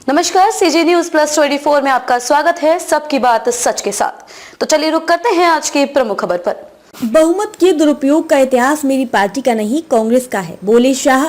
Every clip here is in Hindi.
नमस्कार, सीजी न्यूज प्लस 24 में आपका स्वागत है। सबकी बात सच के साथ। तो चलिए रुक करते हैं आज की प्रमुख खबर पर। बहुमत के दुरुपयोग का इतिहास मेरी पार्टी का नहीं, कांग्रेस का है, बोले शाह।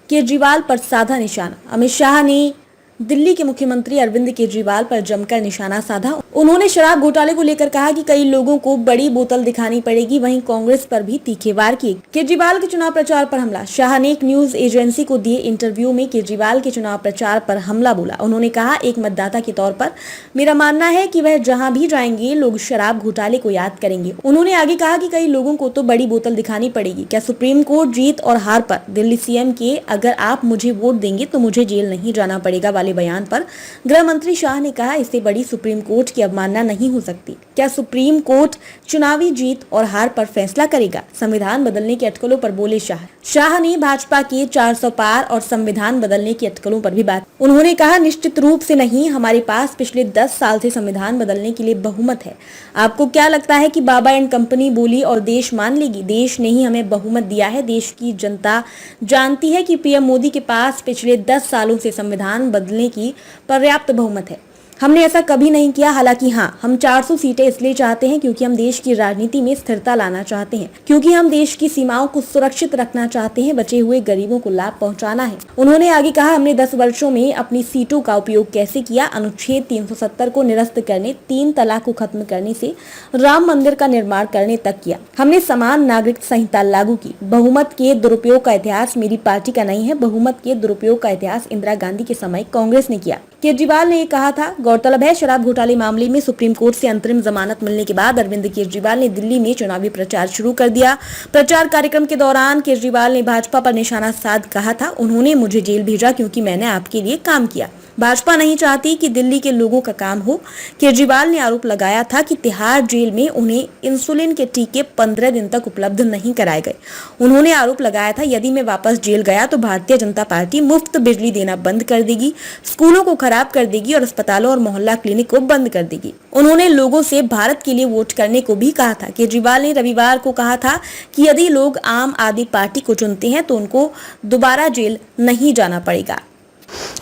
केजरीवाल पर साधा निशाना। अमित शाह ने दिल्ली के मुख्यमंत्री अरविंद केजरीवाल पर जमकर निशाना साधा। उन्होंने शराब घोटाले को लेकर कहा कि कई लोगों को बड़ी बोतल दिखानी पड़ेगी, वहीं कांग्रेस पर भी तीखे वार किए। केजरीवाल के चुनाव प्रचार पर हमला। शाह ने एक न्यूज एजेंसी को दिए इंटरव्यू में केजरीवाल के चुनाव प्रचार पर हमला बोला। उन्होंने कहा, एक मतदाता के तौर पर मेरा मानना है कि वह जहाँ भी जाएंगे लोग शराब घोटाले को याद करेंगे। उन्होंने आगे कहा कि कई लोगों को तो बड़ी बोतल दिखानी पड़ेगी। क्या सुप्रीम कोर्ट जीत और हार पर दिल्ली सीएम के अगर आप मुझे वोट देंगे तो मुझे जेल नहीं जाना पड़ेगा वाले बयान पर गृह मंत्री शाह ने कहा, इससे बड़ी सुप्रीम कोर्ट की अवमानना नहीं हो सकती। क्या सुप्रीम कोर्ट चुनावी जीत और हार पर फैसला करेगा? संविधान बदलने की अटकलों पर बोले शाह। शाह ने भाजपा के 400 पार और संविधान बदलने की अटकलों पर भी बात। उन्होंने कहा, निश्चित रूप से नहीं, हमारे पास पिछले 10 साल से संविधान बदलने के लिए बहुमत है। आपको क्या लगता है कि बाबा एंड कंपनी बोली और देश मान लेगी? देश ने ही हमें बहुमत दिया है। देश की जनता जानती है कि पीएम मोदी के पास पिछले 10 सालों से संविधान बदलने की पर्याप्त बहुमत है। हमने ऐसा कभी नहीं किया। हालांकि हाँ, हम 400 सीटें इसलिए चाहते हैं क्योंकि हम देश की राजनीति में स्थिरता लाना चाहते हैं, क्योंकि हम देश की सीमाओं को सुरक्षित रखना चाहते हैं, बचे हुए गरीबों को लाभ पहुंचाना है। उन्होंने आगे कहा, हमने 10 वर्षों में अपनी सीटों का उपयोग कैसे किया? अनुच्छेद 370 को निरस्त करने, 3 तलाक को खत्म करने से राम मंदिर का निर्माण करने तक किया। हमने समान नागरिक संहिता लागू की। बहुमत के दुरुपयोग का इतिहास मेरी पार्टी का नहीं है। बहुमत के दुरुपयोग का इतिहास इंदिरा गांधी के समय कांग्रेस ने किया। केजरीवाल ने कहा था। गौरतलब है, शराब घोटाले मामले में सुप्रीम कोर्ट से अंतरिम जमानत मिलने के बाद अरविंद केजरीवाल ने दिल्ली में चुनावी प्रचार शुरू कर दिया। प्रचार कार्यक्रम के दौरान केजरीवाल ने भाजपा पर निशाना साध कहा था, उन्होंने मुझे जेल भेजा क्योंकि मैंने आपके लिए काम किया। भाजपा नहीं चाहती कि दिल्ली के लोगों का काम हो। केजरीवाल ने आरोप लगाया था कि तिहाड़ जेल में उन्हें इंसुलिन के टीके 15 दिन तक उपलब्ध नहीं कराए गए। उन्होंने आरोप लगाया था, यदि मैं वापस जेल गया तो भारतीय जनता पार्टी मुफ्त बिजली देना बंद कर देगी, स्कूलों को खराब कर देगी और अस्पतालों और मोहल्ला क्लिनिक को बंद कर देगी। उन्होंने लोगों से भारत के लिए वोट करने को भी कहा था। केजरीवाल ने रविवार को कहा था कि यदि लोग आम आदमी पार्टी को चुनते हैं तो उनको दोबारा जेल नहीं जाना पड़ेगा।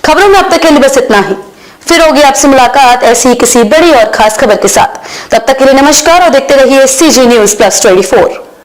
खबरों में अब तक के लिए बस इतना ही। फिर होगी आपसे मुलाकात ऐसी ही किसी बड़ी और खास खबर के साथ। तब तक के लिए नमस्कार और देखते रहिए सीजी न्यूज प्लस 24।